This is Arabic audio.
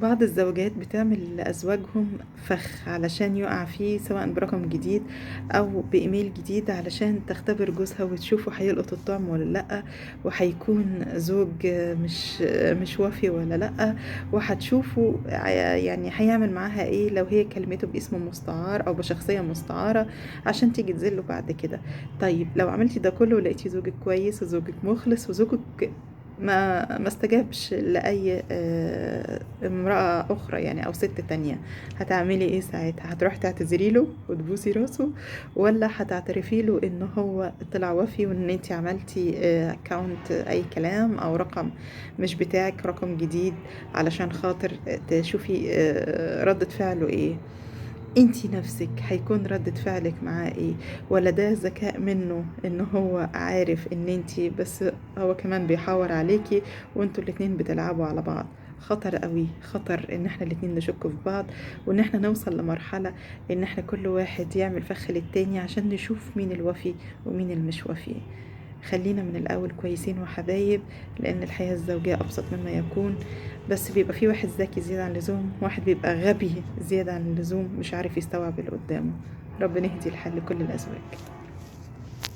بعض الزوجات بتعمل لأزواجهم فخ علشان يقع فيه، سواء برقم جديد أو بإيميل جديد، علشان تختبر جوزها وتشوفه هيلقط الطعم ولا لأ، وهيكون زوج مش وافي ولا لأ، وهتشوفه يعني هيعمل معاها ايه لو هي كلمته باسم مستعار أو بشخصية مستعارة عشان تيجي تذله بعد كده. طيب لو عملتي ده كله ولقيتي زوجك كويس وزوجك مخلص وزوجك ما استجابش لأي امرأة أخرى يعني أو ست تانية، هتعملي ايه ساعتها؟ هتروحي تعتذري له وتبوسي راسه، ولا هتعترفي له ان هو طلع وفي وان انتي عملتي اكاونت اي كلام او رقم مش بتاعك، رقم جديد، علشان خاطر تشوفي ردة فعله ايه؟ انتي نفسك هيكون ردة فعلك معاه ايه؟ ولا ده ذكاء منه ان هو عارف ان انتي بس هو كمان بيحاور عليكي وانتوا الاتنين بتلعبوا على بعض؟ خطر قوي، خطر ان احنا الاتنين نشك في بعض، وان احنا نوصل لمرحلة ان احنا كل واحد يعمل فخ للتاني عشان نشوف مين الوفي ومين المش وفي. خلينا من الأول كويسين وحبايب، لأن الحياة الزوجية أبسط مما يكون، بس بيبقى في واحد ذكي زيادة عن اللزوم، واحد بيبقى غبي زيادة عن اللزوم مش عارف يستوعب اللي قدامه. ربنا يهدي الحل لكل الأزواج.